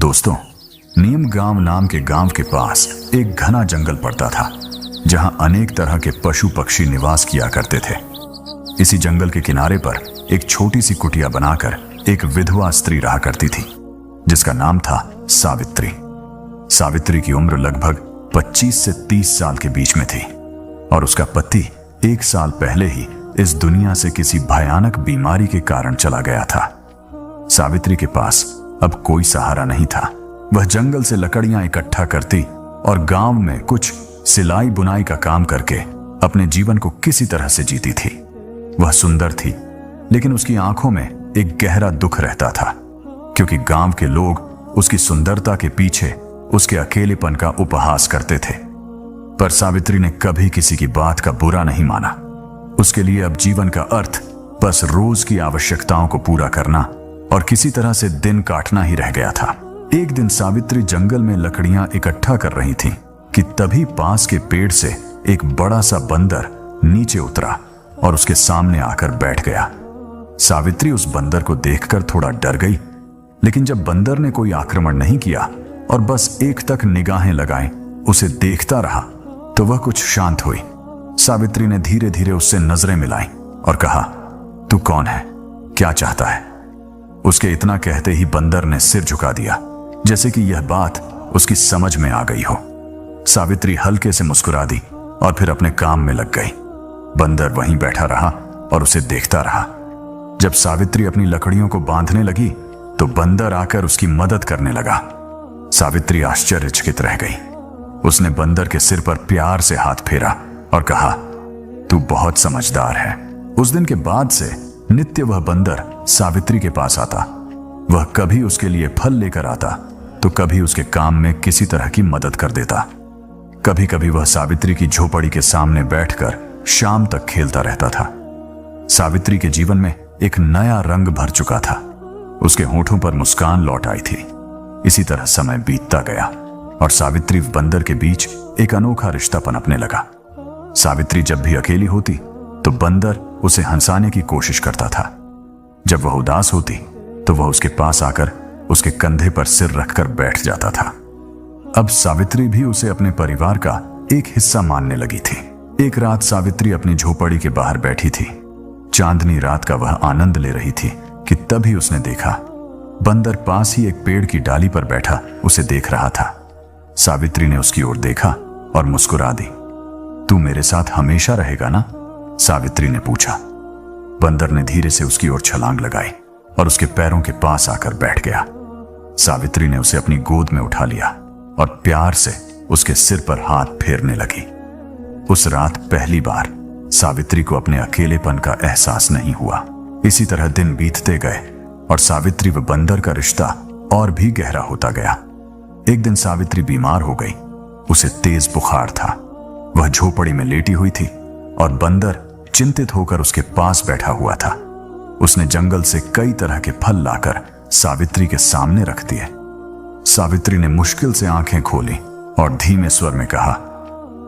दोस्तों, नीम गांव नाम के गांव के पास एक घना जंगल पड़ता था जहां अनेक तरह के पशु पक्षी निवास किया करते थे। इसी जंगल के किनारे पर एक छोटी सी कुटिया बनाकर एक विधवा स्त्री रहा करती थी जिसका नाम था सावित्री। सावित्री की उम्र लगभग 25 से 30 साल के बीच में थी और उसका पति 1 साल पहले ही इस दुनिया से किसी भयानक बीमारी के कारण चला गया था। सावित्री के पास अब कोई सहारा नहीं था। वह जंगल से लकड़ियां इकट्ठा करती और गांव में कुछ सिलाई बुनाई का काम करके अपने जीवन को किसी तरह से जीती थी। वह सुंदर थी, लेकिन उसकी आंखों में एक गहरा दुख रहता था क्योंकि गांव के लोग उसकी सुंदरता के पीछे उसके अकेलेपन का उपहास करते थे। पर सावित्री ने कभी किसी की बात का बुरा नहीं माना। उसके लिए अब जीवन का अर्थ बस रोज की आवश्यकताओं को पूरा करना और किसी तरह से दिन काटना ही रह गया था। एक दिन सावित्री जंगल में लकड़ियां इकट्ठा कर रही थी कि तभी पास के पेड़ से एक बड़ा सा बंदर नीचे उतरा और उसके सामने आकर बैठ गया। सावित्री उस बंदर को देखकर थोड़ा डर गई, लेकिन जब बंदर ने कोई आक्रमण नहीं किया और बस एक तक निगाहें लगाएं उसे देखता रहा तो वह कुछ शांत हुई। सावित्री ने धीरे धीरे उससे नजरें मिलाई और कहा, तू कौन है, क्या चाहता है? उसके इतना कहते ही बंदर ने सिर झुका दिया, जैसे कि यह बात उसकी समझ में आ गई हो। सावित्री हल्के से मुस्कुरा दी और फिर अपने काम में लग गई। बंदर वहीं बैठा रहा और उसे देखता रहा। जब सावित्री अपनी लकड़ियों को बांधने लगी तो बंदर आकर उसकी मदद करने लगा। सावित्री आश्चर्यचकित रह गई। उसने बंदर के सिर पर प्यार से हाथ फेरा और कहा, तू बहुत समझदार है। उस दिन के बाद से नित्य वह बंदर सावित्री के पास आता। वह कभी उसके लिए फल लेकर आता तो कभी उसके काम में किसी तरह की मदद कर देता। कभी कभी वह सावित्री की झोपड़ी के सामने बैठकर शाम तक खेलता रहता था। सावित्री के जीवन में एक नया रंग भर चुका था। उसके होठों पर मुस्कान लौट आई थी। इसी तरह समय बीतता गया और सावित्री बंदर के बीच एक अनोखा रिश्ता पनपने लगा। सावित्री जब भी अकेली होती तो बंदर उसे हंसाने की कोशिश करता था। जब वह उदास होती तो वह उसके पास आकर उसके कंधे पर सिर रखकर बैठ जाता था। अब सावित्री भी उसे अपने परिवार का एक हिस्सा मानने लगी थी। एक रात सावित्री अपनी झोपड़ी के बाहर बैठी थी। चांदनी रात का वह आनंद ले रही थी कि तभी उसने देखा बंदर पास ही एक पेड़ की डाली पर बैठा उसे देख रहा था। सावित्री ने उसकी ओर देखा और मुस्कुरा दी। तू मेरे साथ हमेशा रहेगा ना? सावित्री ने पूछा। बंदर ने धीरे से उसकी ओर छलांग लगाई और उसके पैरों के पास आकर बैठ गया। सावित्री ने उसे अपनी गोद में उठा लिया और प्यार से उसके सिर पर हाथ फेरने लगी। उस रात पहली बार सावित्री को अपने अकेलेपन का एहसास नहीं हुआ। इसी तरह दिन बीतते गए और सावित्री व बंदर का रिश्ता और भी गहरा होता गया। एक दिन सावित्री बीमार हो गई। उसे तेज बुखार था। वह झोपड़ी में लेटी हुई थी और बंदर चिंतित होकर उसके पास बैठा हुआ था। उसने जंगल से कई तरह के फल लाकर सावित्री के सामने रख दिए। सावित्री ने मुश्किल से आंखें खोली और धीमे स्वर में कहा,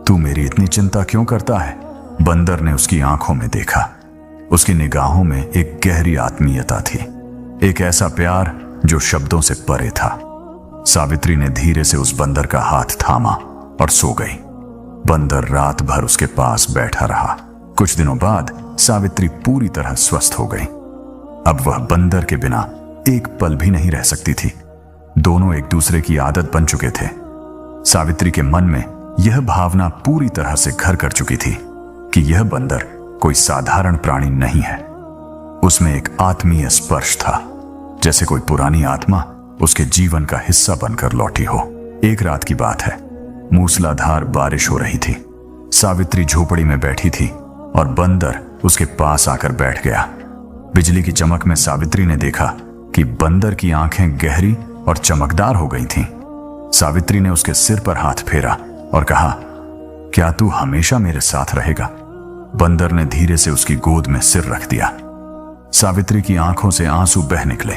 तू मेरी इतनी चिंता क्यों करता है? बंदर ने उसकी आंखों में देखा। उसकी निगाहों में एक गहरी आत्मीयता थी, एक ऐसा प्यार जो शब्दों से परे था। सावित्री ने धीरे से उस बंदर का हाथ थामा और सो गई। बंदर रात भर उसके पास बैठा रहा। कुछ दिनों बाद सावित्री पूरी तरह स्वस्थ हो गई। अब वह बंदर के बिना एक पल भी नहीं रह सकती थी। दोनों एक दूसरे की आदत बन चुके थे। सावित्री के मन में यह भावना पूरी तरह से घर कर चुकी थी कि यह बंदर कोई साधारण प्राणी नहीं है। उसमें एक आत्मीय स्पर्श था, जैसे कोई पुरानी आत्मा उसके जीवन का हिस्सा बनकर लौटी हो। एक रात की बात है। मूसलाधार बारिश हो रही थी। सावित्री झोपड़ी में बैठी थी और बंदर उसके पास आकर बैठ गया। बिजली की चमक में सावित्री ने देखा कि बंदर की आंखें गहरी और चमकदार हो गई थीं। सावित्री ने उसके सिर पर हाथ फेरा और कहा, क्या तू हमेशा मेरे साथ रहेगा? बंदर ने धीरे से उसकी गोद में सिर रख दिया। सावित्री की आंखों से आंसू बह निकले।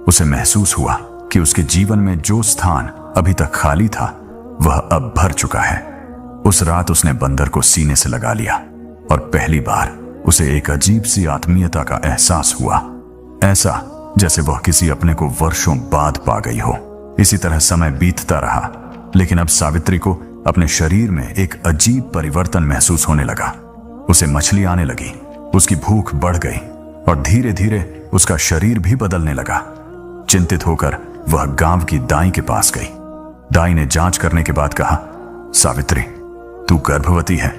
उसे महसूस हुआ कि उसके जीवन में जो स्थान अभी तक खाली था वह अब भर चुका है। उस रात उसने बंदर को सीने से लगा लिया और पहली बार उसे एक अजीब सी आत्मीयता का एहसास हुआ, ऐसा जैसे वह किसी अपने को वर्षों बाद पा गई हो। इसी तरह समय बीतता रहा, लेकिन अब सावित्री को अपने शरीर में एक अजीब परिवर्तन महसूस होने लगा। उसे मछली आने लगी, उसकी भूख बढ़ गई और धीरे धीरे उसका शरीर भी बदलने लगा। चिंतित होकर वह गांव की दाई के पास गई। दाई ने जांच करने के बाद कहा, सावित्री, तू गर्भवती है।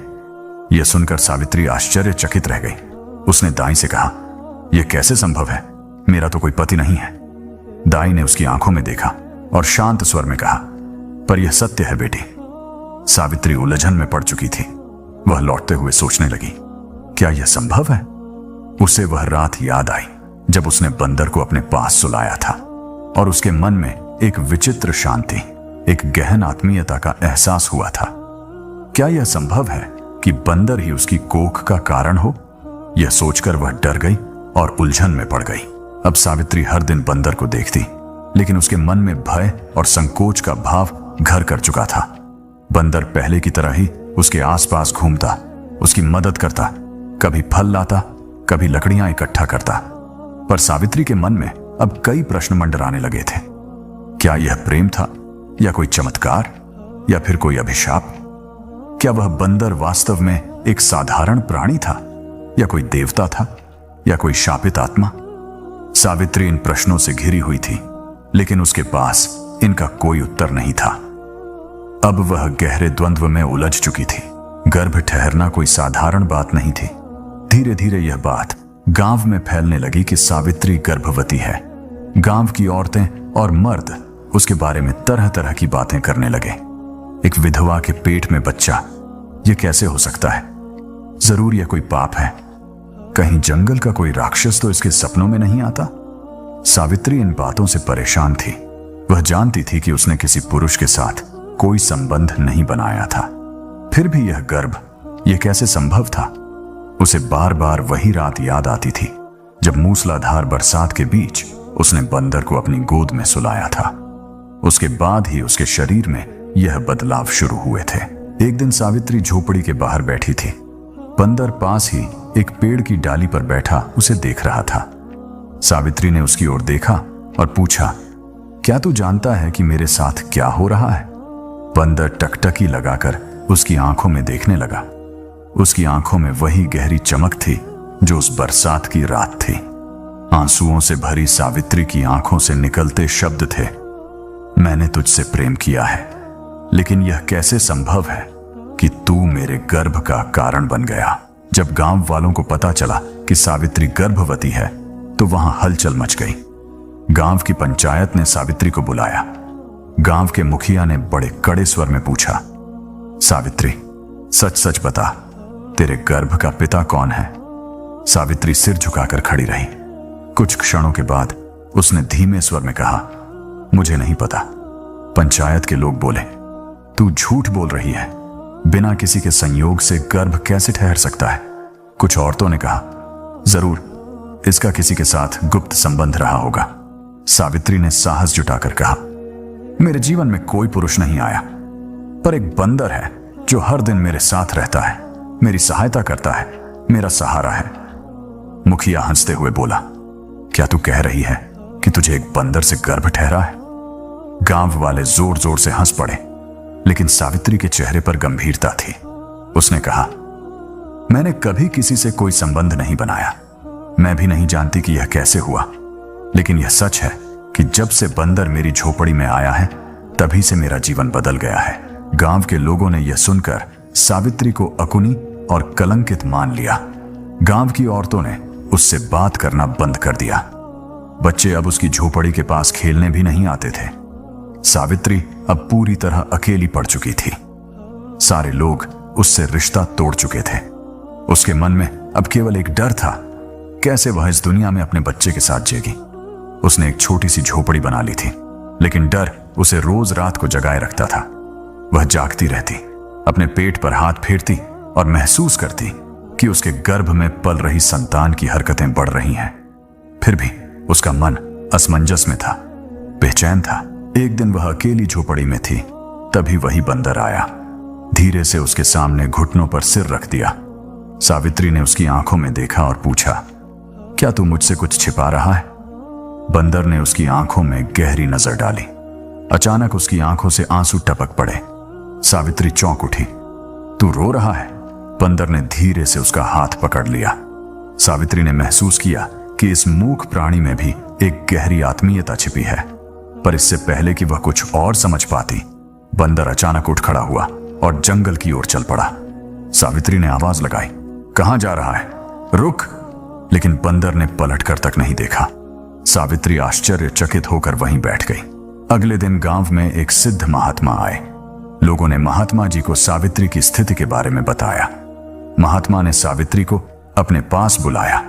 यह सुनकर सावित्री आश्चर्यचकित रह गई। उसने दाई से कहा, यह कैसे संभव है? मेरा तो कोई पति नहीं है। दाई ने उसकी आंखों में देखा और शांत स्वर में कहा, पर यह सत्य है बेटी। सावित्री उलझन में पड़ चुकी थी। वह लौटते हुए सोचने लगी, क्या यह संभव है? उसे वह रात याद आई जब उसने बंदर को अपने पास सुलाया था और उसके मन में एक विचित्र शांति, एक गहन आत्मीयता का एहसास हुआ था। क्या यह संभव है कि बंदर ही उसकी कोख का कारण हो? यह सोचकर वह डर गई और उलझन में पड़ गई। अब सावित्री हर दिन बंदर को देखती, लेकिन उसके मन में भय और संकोच का भाव घर कर चुका था। बंदर पहले की तरह ही उसके आसपास घूमता, उसकी मदद करता, कभी फल लाता, कभी लकड़ियां इकट्ठा करता। पर सावित्री के मन में अब कई प्रश्न मंडराने लगे थे। क्या यह प्रेम था, या कोई चमत्कार, या फिर कोई अभिशाप? क्या वह बंदर वास्तव में एक साधारण प्राणी था, या कोई देवता था, या कोई शापित आत्मा? सावित्री इन प्रश्नों से घिरी हुई थी, लेकिन उसके पास इनका कोई उत्तर नहीं था। अब वह गहरे द्वंद्व में उलझ चुकी थी। गर्भ ठहरना कोई साधारण बात नहीं थी। धीरे धीरे यह बात गांव में फैलने लगी कि सावित्री गर्भवती है। गांव की औरतें और मर्द उसके बारे में तरह तरह की बातें करने लगे। एक विधवा के पेट में बच्चा, यह कैसे हो सकता है? जरूर यह कोई पाप है। कहीं जंगल का कोई राक्षस तो इसके सपनों में नहीं आता। सावित्री इन बातों से परेशान थी। वह जानती थी कि उसने किसी पुरुष के साथ कोई संबंध नहीं बनाया था, फिर भी यह गर्भ, यह कैसे संभव था? उसे बार बार वही रात याद आती थी जब मूसलाधार बरसात के बीच उसने बंदर को अपनी गोद में सुलाया था। उसके बाद ही उसके शरीर में यह बदलाव शुरू हुए थे। एक दिन सावित्री झोपड़ी के बाहर बैठी थी। बंदर पास ही एक पेड़ की डाली पर बैठा उसे देख रहा था। सावित्री ने उसकी ओर देखा और पूछा, क्या तू जानता है कि मेरे साथ क्या हो रहा है? बंदर टकटकी लगाकर उसकी आंखों में देखने लगा। उसकी आंखों में वही गहरी चमक थी जो उस बरसात की रात थी। आंसुओं से भरी सावित्री की आंखों से निकलते शब्द थे, मैंने तुझसे प्रेम किया है, लेकिन यह कैसे संभव है कि तू मेरे गर्भ का कारण बन गया। जब गांव वालों को पता चला कि सावित्री गर्भवती है तो वहां हलचल मच गई। गांव की पंचायत ने सावित्री को बुलाया। गांव के मुखिया ने बड़े कड़े स्वर में पूछा, सावित्री, सच सच बता, तेरे गर्भ का पिता कौन है? सावित्री सिर झुकाकर खड़ी रही। कुछ क्षणों के बाद उसने धीमे स्वर में कहा, मुझे नहीं पता। पंचायत के लोग बोले, तू झूठ बोल रही है, बिना किसी के संयोग से गर्भ कैसे ठहर सकता है? कुछ औरतों ने कहा, जरूर इसका किसी के साथ गुप्त संबंध रहा होगा। सावित्री ने साहस जुटाकर कहा, मेरे जीवन में कोई पुरुष नहीं आया, पर एक बंदर है जो हर दिन मेरे साथ रहता है, मेरी सहायता करता है, मेरा सहारा है। मुखिया हंसते हुए बोला, क्या तू कह रही है कि तुझे एक बंदर से गर्भ ठहरा है? गांव वाले जोर जोर से हंस पड़े, लेकिन सावित्री के चेहरे पर गंभीरता थी। उसने कहा, मैंने कभी किसी से कोई संबंध नहीं बनाया। मैं भी नहीं जानती कि यह कैसे हुआ, लेकिन यह सच है कि जब से बंदर मेरी झोपड़ी में आया है तभी से मेरा जीवन बदल गया है। गांव के लोगों ने यह सुनकर सावित्री को अकुनी और कलंकित मान लिया। गांव की औरतों ने उससे बात करना बंद कर दिया। बच्चे अब उसकी झोपड़ी के पास खेलने भी नहीं आते थे। सावित्री अब पूरी तरह अकेली पड़ चुकी थी। सारे लोग उससे रिश्ता तोड़ चुके थे। उसके मन में अब केवल एक डर था, कैसे वह इस दुनिया में अपने बच्चे के साथ जिएगी। उसने एक छोटी सी झोपड़ी बना ली थी, लेकिन डर उसे रोज रात को जगाए रखता था। वह जागती रहती, अपने पेट पर हाथ फेरती और महसूस करती कि उसके गर्भ में पल रही संतान की हरकतें बढ़ रही हैं। फिर भी उसका मन असमंजस में था, बेचैन था। एक दिन वह अकेली झोपड़ी में थी, तभी वही बंदर आया। धीरे से उसके सामने घुटनों पर सिर रख दिया। सावित्री ने उसकी आंखों में देखा और पूछा, क्या तू मुझसे कुछ छिपा रहा है? बंदर ने उसकी आंखों में गहरी नजर डाली। अचानक उसकी आंखों से आंसू टपक पड़े। सावित्री चौंक उठी। तू रो रहा है? बंदर ने धीरे से उसका हाथ पकड़ लिया। सावित्री ने महसूस किया कि इस मूक प्राणी में भी एक गहरी आत्मीयता छिपी है, पर इससे पहले कि वह कुछ और समझ पाती, बंदर अचानक उठ खड़ा हुआ और जंगल की ओर चल पड़ा। सावित्री ने आवाज लगाई, कहां जा रहा है? रुक! लेकिन बंदर ने पलटकर तक नहीं देखा। सावित्री आश्चर्यचकित होकर वहीं बैठ गई। अगले दिन गांव में एक सिद्ध महात्मा आए। लोगों ने महात्मा जी को सावित्री की स्थिति के बारे में बताया। महात्मा ने सावित्री को अपने पास बुलाया।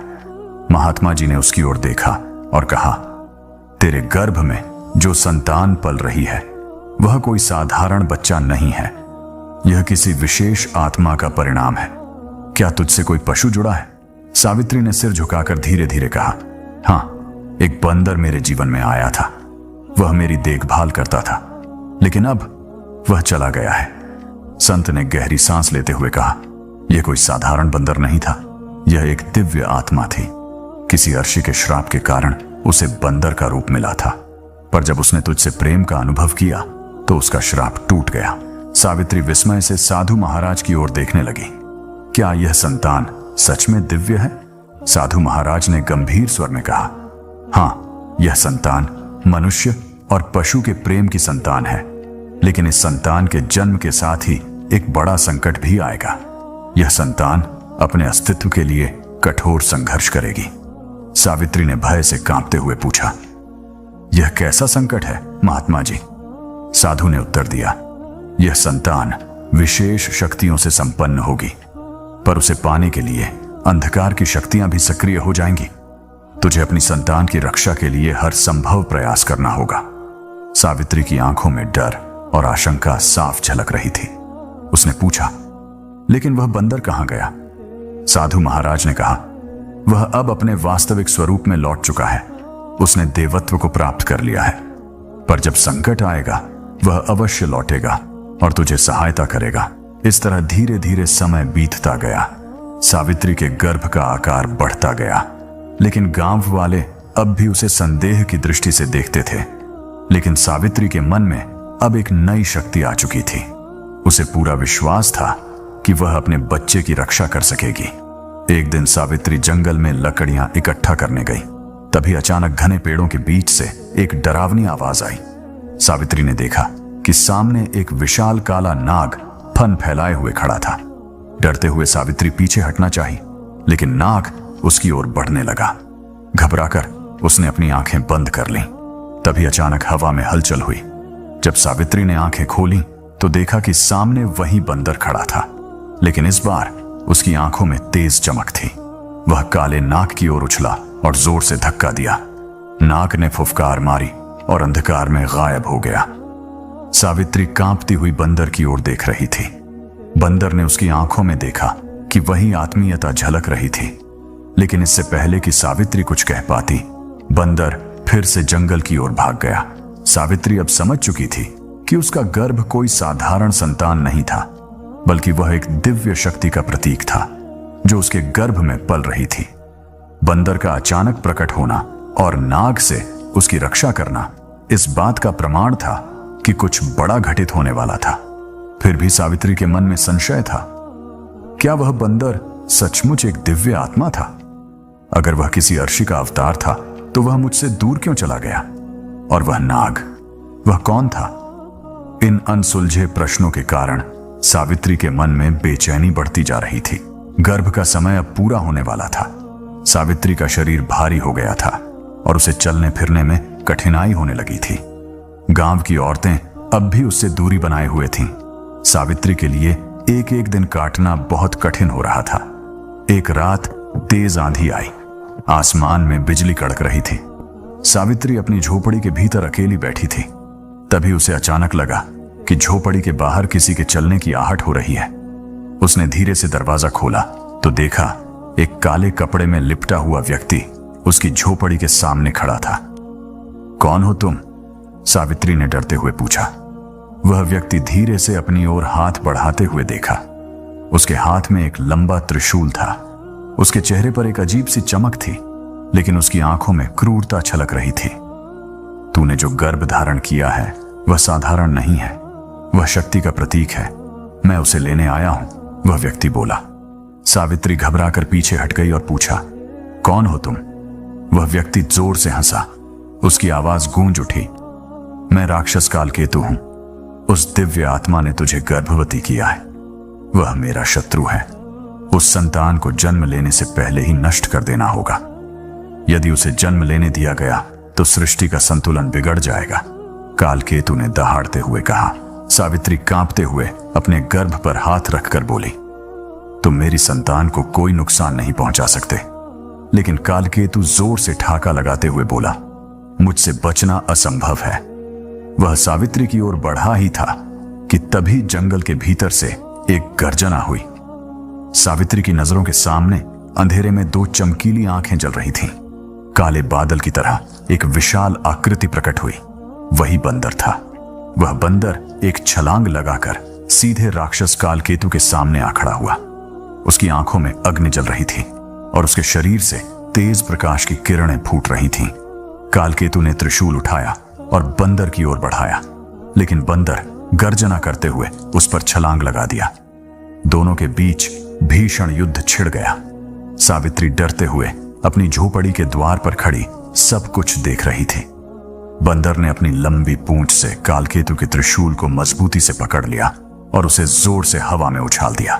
महात्मा जी ने उसकी ओर देखा और कहा, तेरे गर्भ में जो संतान पल रही है वह कोई साधारण बच्चा नहीं है। यह किसी विशेष आत्मा का परिणाम है। क्या तुझसे कोई पशु जुड़ा है? सावित्री ने सिर झुकाकर धीरे धीरे कहा, हां, एक बंदर मेरे जीवन में आया था। वह मेरी देखभाल करता था, लेकिन अब वह चला गया है। संत ने गहरी सांस लेते हुए कहा, यह कोई साधारण बंदर नहीं था, यह एक दिव्य आत्मा थी। किसी अर्षि के श्राप के कारण उसे बंदर का रूप मिला था, पर जब उसने तुझसे प्रेम का अनुभव किया तो उसका श्राप टूट गया। सावित्री विस्मय से साधु महाराज की ओर देखने लगी। क्या यह संतान सच में दिव्य है? साधु महाराज ने गंभीर स्वर में कहा, हां, यह संतान मनुष्य और पशु के प्रेम की संतान है, लेकिन इस संतान के जन्म के साथ ही एक बड़ा संकट भी आएगा। यह संतान अपने अस्तित्व के लिए कठोर संघर्ष करेगी। सावित्री ने भय से कांपते हुए पूछा, यह कैसा संकट है महात्मा जी? साधु ने उत्तर दिया, यह संतान विशेष शक्तियों से संपन्न होगी, पर उसे पाने के लिए अंधकार की शक्तियां भी सक्रिय हो जाएंगी। तुझे अपनी संतान की रक्षा के लिए हर संभव प्रयास करना होगा। सावित्री की आंखों में डर और आशंका साफ झलक रही थी। उसने पूछा, लेकिन वह बंदर कहां गया? साधु महाराज ने कहा, वह अब अपने वास्तविक स्वरूप में लौट चुका है। उसने देवत्व को प्राप्त कर लिया है, पर जब संकट आएगा वह अवश्य लौटेगा और तुझे सहायता करेगा। इस तरह धीरे धीरे समय बीतता गया। सावित्री के गर्भ का आकार बढ़ता गया, लेकिन गांव वाले अब भी उसे संदेह की दृष्टि से देखते थे। लेकिन सावित्री के मन में अब एक नई शक्ति आ चुकी थी। उसे पूरा विश्वास था कि वह अपने बच्चे की रक्षा कर सकेगी। एक दिन सावित्री जंगल में लकड़ियां इकट्ठा करने गई। तभी अचानक घने पेड़ों के बीच से एक डरावनी आवाज आई। सावित्री ने देखा कि सामने एक विशाल काला नाग फन फैलाए हुए खड़ा था। डरते हुए सावित्री पीछे हटना चाही, लेकिन नाग उसकी ओर बढ़ने लगा। घबराकर उसने अपनी आंखें बंद कर लीं। तभी अचानक हवा में हलचल हुई। जब सावित्री ने आंखें खोली तो देखा कि सामने वही बंदर खड़ा था, लेकिन इस बार उसकी आंखों में तेज चमक थी। वह काले नाग की ओर उछला और जोर से धक्का दिया। नाग ने फुफकार मारी और अंधकार में गायब हो गया। सावित्री कांपती हुई बंदर की ओर देख रही थी। बंदर ने उसकी आंखों में देखा कि वही आत्मीयता झलक रही थी, लेकिन इससे पहले कि सावित्री कुछ कह पाती, बंदर फिर से जंगल की ओर भाग गया। सावित्री अब समझ चुकी थी कि उसका गर्भ कोई साधारण संतान नहीं था, बल्कि वह एक दिव्य शक्ति का प्रतीक था जो उसके गर्भ में पल रही थी। बंदर का अचानक प्रकट होना और नाग से उसकी रक्षा करना इस बात का प्रमाण था कि कुछ बड़ा घटित होने वाला था। फिर भी सावित्री के मन में संशय था। क्या वह बंदर सचमुच एक दिव्य आत्मा था? अगर वह किसी अर्षि का अवतार था तो वह मुझसे दूर क्यों चला गया? और वह नाग, वह कौन था? इन अनसुलझे प्रश्नों के कारण सावित्री के मन में बेचैनी बढ़ती जा रही थी। गर्भ का समय अब पूरा होने वाला था। सावित्री का शरीर भारी हो गया था और उसे चलने फिरने में कठिनाई होने लगी थी। गांव की औरतें अब भी उससे दूरी बनाए हुए थीं। सावित्री के लिए एक एक दिन काटना बहुत कठिन हो रहा था। एक रात तेज आंधी आई। आसमान में बिजली कड़क रही थी। सावित्री अपनी झोपड़ी के भीतर अकेली बैठी थी। तभी उसे अचानक लगा कि झोपड़ी के बाहर किसी के चलने की आहट हो रही है। उसने धीरे से दरवाजा खोला तो देखा एक काले कपड़े में लिपटा हुआ व्यक्ति उसकी झोपड़ी के सामने खड़ा था। कौन हो तुम? सावित्री ने डरते हुए पूछा। वह व्यक्ति धीरे से अपनी ओर हाथ बढ़ाते हुए देखा। उसके हाथ में एक लंबा त्रिशूल था। उसके चेहरे पर एक अजीब सी चमक थी, लेकिन उसकी आंखों में क्रूरता छलक रही थी। तूने जो गर्भ धारण किया है वह साधारण नहीं है, वह शक्ति का प्रतीक है। मैं उसे लेने आया हूं, वह व्यक्ति बोला। सावित्री घबराकर पीछे हट गई और पूछा, कौन हो तुम? वह व्यक्ति जोर से हंसा। उसकी आवाज गूंज उठी, मैं राक्षस कालकेतु हूं। उस दिव्य आत्मा ने तुझे गर्भवती किया है। वह मेरा शत्रु है। उस संतान को जन्म लेने से पहले ही नष्ट कर देना होगा। यदि उसे जन्म लेने दिया गया तो सृष्टि का संतुलन बिगड़ जाएगा, कालकेतु ने दहाड़ते हुए कहा। सावित्री कांपते हुए अपने गर्भ पर हाथ रखकर बोली, तुम मेरी संतान को कोई नुकसान नहीं पहुंचा सकते। लेकिन कालकेतु जोर से ठाका लगाते हुए बोला, मुझसे बचना असंभव है। वह सावित्री की ओर बढ़ा ही था कि तभी जंगल के भीतर से एक गर्जना हुई। सावित्री की नजरों के सामने अंधेरे में दो चमकीली आंखें जल रही थीं। काले बादल की तरह एक विशाल आकृति प्रकट हुई। वही बंदर था। वह बंदर एक छलांग लगाकर सीधे राक्षस कालकेतु के सामने आ खड़ा हुआ। उसकी आंखों में अग्नि जल रही थी और उसके शरीर से तेज प्रकाश की किरणें फूट रही थीं। कालकेतु ने त्रिशूल उठाया और बंदर की ओर बढ़ाया, लेकिन बंदर गर्जना करते हुए उस पर छलांग लगा दिया। दोनों के बीच भीषण युद्ध छिड़ गया। सावित्री डरते हुए अपनी झोपड़ी के द्वार पर खड़ी सब कुछ देख रही थी। बंदर ने अपनी लंबी पूंछ से कालकेतु के त्रिशूल को मजबूती से पकड़ लिया और उसे जोर से हवा में उछाल दिया।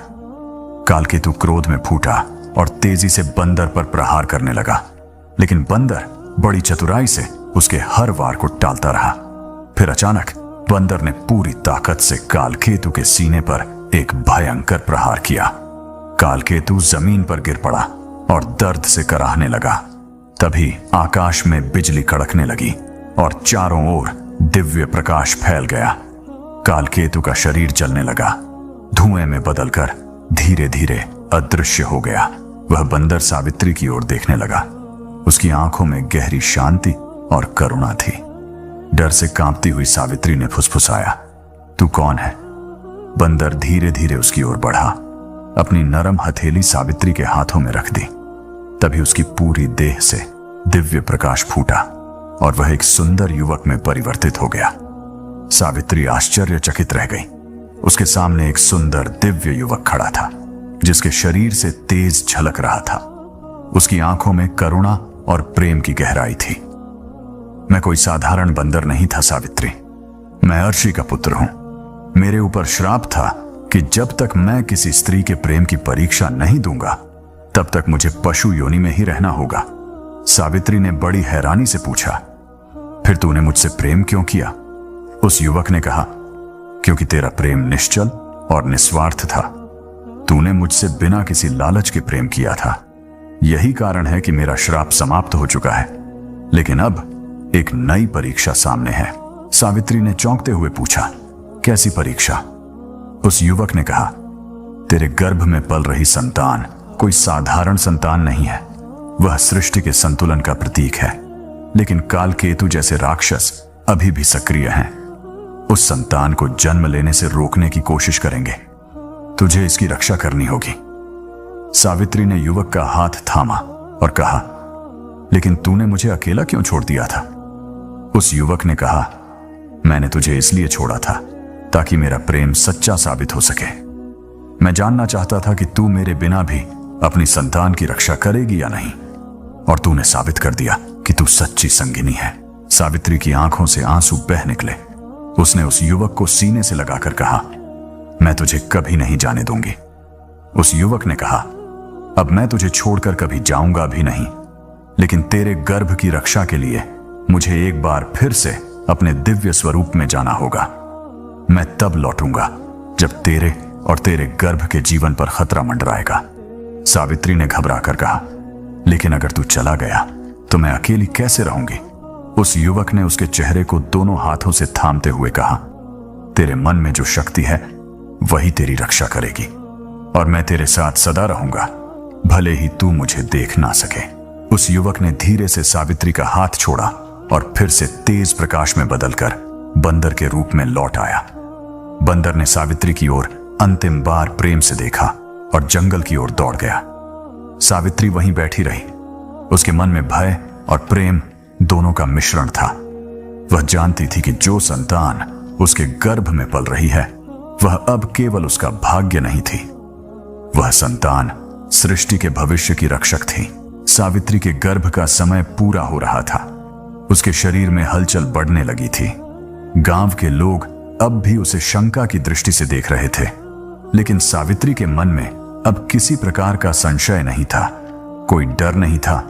कालकेतु क्रोध में फूटा और तेजी से बंदर पर प्रहार करने लगा, लेकिन बंदर बड़ी चतुराई से उसके हर वार को टालता रहा। फिर अचानक बंदर ने पूरी ताकत से कालकेतु के सीने पर एक भयंकर प्रहार किया। कालकेतु जमीन पर गिर पड़ा और दर्द से कराहने लगा। तभी आकाश में बिजली कड़कने लगी और चारों ओर दिव्य प्रकाश फैल गया। कालकेतु का शरीर जलने लगा, धुएं में बदलकर धीरे धीरे अदृश्य हो गया। वह बंदर सावित्री की ओर देखने लगा। उसकी आंखों में गहरी शांति और करुणा थी। डर से कांपती हुई सावित्री ने फुसफुसाया, तू कौन है? बंदर धीरे धीरे उसकी ओर बढ़ा, अपनी नरम हथेली सावित्री के हाथों में रख दी। तभी उसकी पूरी देह से दिव्य प्रकाश फूटा और वह एक सुंदर युवक में परिवर्तित हो गया। सावित्री आश्चर्यचकित रह गई। उसके सामने एक सुंदर दिव्य युवक खड़ा था, जिसके शरीर से तेज झलक रहा था। उसकी आंखों में करुणा और प्रेम की गहराई थी। मैं कोई साधारण बंदर नहीं था सावित्री, मैं अर्शी का पुत्र हूं। मेरे ऊपर श्राप था कि जब तक मैं किसी स्त्री के प्रेम की परीक्षा नहीं दूंगा, तब तक मुझे पशु योनि में ही रहना होगा। सावित्री ने बड़ी हैरानी से पूछा, फिर तूने मुझसे प्रेम क्यों किया? उस युवक ने कहा, क्योंकि तेरा प्रेम निश्चल और निस्वार्थ था। तूने मुझसे बिना किसी लालच के प्रेम किया था। यही कारण है कि मेरा श्राप समाप्त हो चुका है। लेकिन अब एक नई परीक्षा सामने है। सावित्री ने चौंकते हुए पूछा, कैसी परीक्षा? उस युवक ने कहा, तेरे गर्भ में पल रही संतान कोई साधारण संतान नहीं है। वह सृष्टि के संतुलन का प्रतीक है। लेकिन कालकेतु जैसे राक्षस अभी भी सक्रिय हैं। उस संतान को जन्म लेने से रोकने की कोशिश करेंगे। तुझे इसकी रक्षा करनी होगी। सावित्री ने युवक का हाथ थामा और कहा, लेकिन तूने मुझे अकेला क्यों छोड़ दिया था? उस युवक ने कहा, मैंने तुझे इसलिए छोड़ा था ताकि मेरा प्रेम सच्चा साबित हो सके। मैं जानना चाहता था कि तू मेरे बिना भी अपनी संतान की रक्षा करेगी या नहीं, और तूने साबित कर दिया कि तू सच्ची संगिनी है। सावित्री की आंखों से आंसू बह निकले। उसने उस युवक को सीने से लगाकर कहा, मैं तुझे कभी नहीं जाने दूंगी। उस युवक ने कहा, अब मैं तुझे छोड़कर कभी जाऊंगा भी नहीं, लेकिन तेरे गर्भ की रक्षा के लिए मुझे एक बार फिर से अपने दिव्य स्वरूप में जाना होगा। मैं तब लौटूंगा जब तेरे और तेरे गर्भ के जीवन पर खतरा मंडराएगा। सावित्री ने घबरा कर कहा, लेकिन अगर तू चला गया तो मैं अकेली कैसे रहूंगी? उस युवक ने उसके चेहरे को दोनों हाथों से थामते हुए कहा, तेरे मन में जो शक्ति है वही तेरी रक्षा करेगी, और मैं तेरे साथ सदा रहूंगा, भले ही तू मुझे देख ना सके। उस युवक ने धीरे से सावित्री का हाथ छोड़ा और फिर से तेज प्रकाश में बदलकर बंदर के रूप में लौट आया। बंदर ने सावित्री की ओर अंतिम बार प्रेम से देखा और जंगल की ओर दौड़ गया। सावित्री वहीं बैठी रही। उसके मन में भय और प्रेम दोनों का मिश्रण था। वह जानती थी कि जो संतान उसके गर्भ में पल रही है, वह अब केवल उसका भाग्य नहीं थी। वह संतान सृष्टि के भविष्य की रक्षक थी। सावित्री के गर्भ का समय पूरा हो रहा था। उसके शरीर में हलचल बढ़ने लगी थी। गांव के लोग अब भी उसे शंका की दृष्टि से देख रहे थे, लेकिन सावित्री के मन में अब किसी प्रकार का संशय नहीं था। कोई डर नहीं था,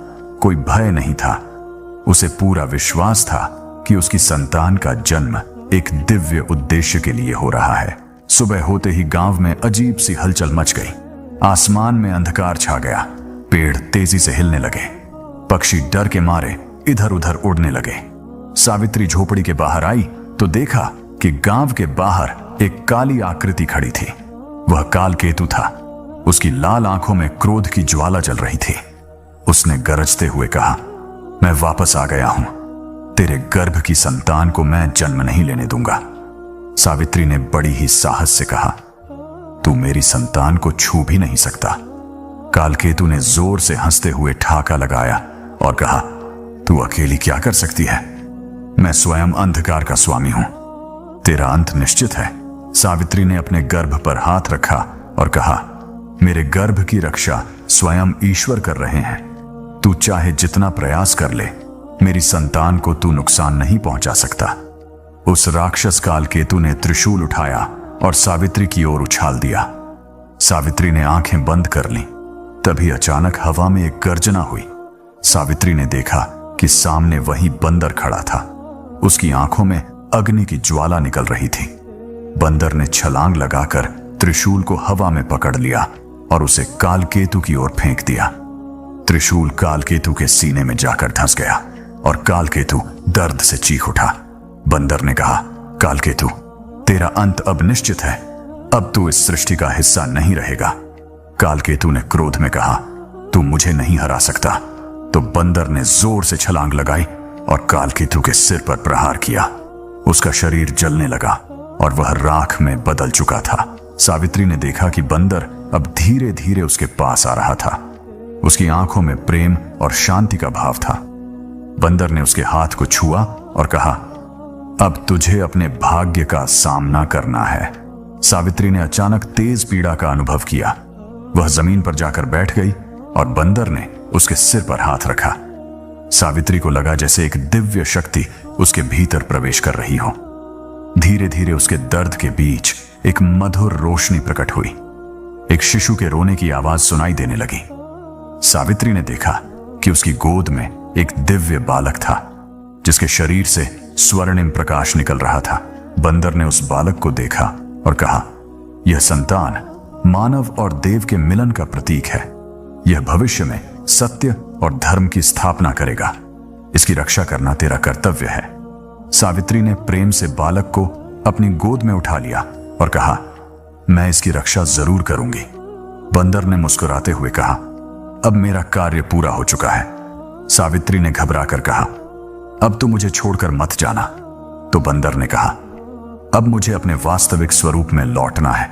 कोई भय नहीं था। उसे पूरा विश्वास था कि उसकी संतान का जन्म एक दिव्य उद्देश्य के लिए हो रहा है। सुबह होते ही गांव में अजीब सी हलचल मच गई। आसमान में अंधकार छा गया। पेड़ तेजी से हिलने लगे। पक्षी डर के मारे इधर उधर उड़ने लगे। सावित्री झोपड़ी के बाहर आई तो देखा कि गांव के बाहर एक काली आकृति खड़ी थी। वह कालकेतु था। उसकी लाल आंखों में क्रोध की ज्वाला जल रही थी। उसने गरजते हुए कहा, मैं वापस आ गया हूं। तेरे गर्भ की संतान को मैं जन्म नहीं लेने दूंगा। सावित्री ने बड़ी ही साहस से कहा, तू मेरी संतान को छू भी नहीं सकता। कालकेतु ने जोर से हंसते हुए ठाका लगाया और कहा, तू अकेली क्या कर सकती है? मैं स्वयं अंधकार का स्वामी हूं। तेरा अंत निश्चित है। सावित्री ने अपने गर्भ पर हाथ रखा और कहा, मेरे गर्भ की रक्षा स्वयं ईश्वर कर रहे हैं। तू चाहे जितना प्रयास कर ले, मेरी संतान को तू नुकसान नहीं पहुंचा सकता। उस राक्षस कालकेतु ने त्रिशूल उठाया और सावित्री की ओर उछाल दिया। सावित्री ने आंखें बंद कर लीं। तभी अचानक हवा में एक गर्जना हुई। सावित्री ने देखा कि सामने वही बंदर खड़ा था। उसकी आंखों में अग्नि की ज्वाला निकल रही थी। बंदर ने छलांग लगाकर त्रिशूल को हवा में पकड़ लिया और उसे कालकेतु की ओर फेंक दिया। त्रिशूल कालकेतु के सीने में जाकर धंस गया और कालकेतु दर्द से चीख उठा। बंदर ने कहा, कालकेतु, तेरा अंत अब निश्चित है। अब तू इस सृष्टि का हिस्सा नहीं रहेगा। कालकेतु ने क्रोध में कहा, तू मुझे नहीं हरा सकता। तो बंदर ने जोर से छलांग लगाई और कालकेतु के सिर पर प्रहार किया। उसका शरीर जलने लगा और वह राख में बदल चुका था। सावित्री ने देखा कि बंदर अब धीरे धीरे उसके पास आ रहा था। उसकी आंखों में प्रेम और शांति का भाव था। बंदर ने उसके हाथ को छुआ और कहा, अब तुझे अपने भाग्य का सामना करना है। सावित्री ने अचानक तेज पीड़ा का अनुभव किया। वह जमीन पर जाकर बैठ गई और बंदर ने उसके सिर पर हाथ रखा। सावित्री को लगा जैसे एक दिव्य शक्ति उसके भीतर प्रवेश कर रही हो। धीरे धीरे उसके दर्द के बीच एक मधुर रोशनी प्रकट हुई। एक शिशु के रोने की आवाज सुनाई देने लगी। सावित्री ने देखा कि उसकी गोद में एक दिव्य बालक था, जिसके शरीर से स्वर्णिम प्रकाश निकल रहा था। बंदर ने उस बालक को देखा और कहा, यह संतान मानव और देव के मिलन का प्रतीक है। यह भविष्य में सत्य और धर्म की स्थापना करेगा। इसकी रक्षा करना तेरा कर्तव्य है। सावित्री ने प्रेम से बालक को अपनी गोद में उठा लिया और कहा, मैं इसकी रक्षा जरूर करूंगी। बंदर ने मुस्कुराते हुए कहा, अब मेरा कार्य पूरा हो चुका है। सावित्री ने घबराकर कहा, अब तो मुझे छोड़कर मत जाना। तो बंदर ने कहा, अब मुझे अपने वास्तविक स्वरूप में लौटना है,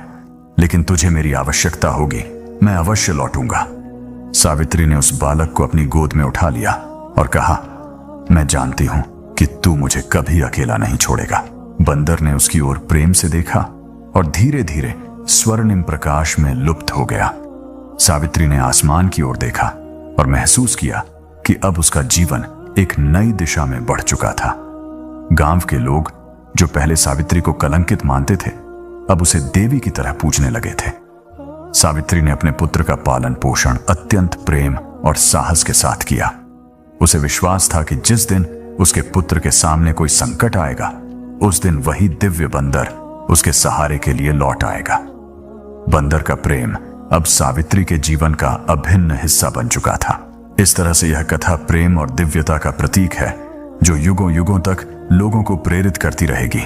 लेकिन तुझे मेरी आवश्यकता होगी। मैं अवश्य लौटूंगा। सावित्री ने उस बालक को अपनी गोद में उठा लिया और कहा, मैं जानती हूं कि तू मुझे कभी अकेला नहीं छोड़ेगा। बंदर ने उसकी ओर प्रेम से देखा और धीरे धीरे स्वर्णिम प्रकाश में लुप्त हो गया। सावित्री ने आसमान की ओर देखा और महसूस किया कि अब उसका जीवन एक नई दिशा में बढ़ चुका था। गांव के लोग जो पहले सावित्री को कलंकित मानते थे, अब उसे देवी की तरह पूजने लगे थे। सावित्री ने अपने पुत्र का पालन पोषण अत्यंत प्रेम और साहस के साथ किया। उसे विश्वास था कि जिस दिन उसके पुत्र के सामने कोई संकट आएगा, उस दिन वही दिव्य बंदर उसके सहारे के लिए लौट आएगा। बंदर का प्रेम अब सावित्री के जीवन का अभिन्न हिस्सा बन चुका था। इस तरह से यह कथा प्रेम और दिव्यता का प्रतीक है, जो युगों युगों तक लोगों को प्रेरित करती रहेगी।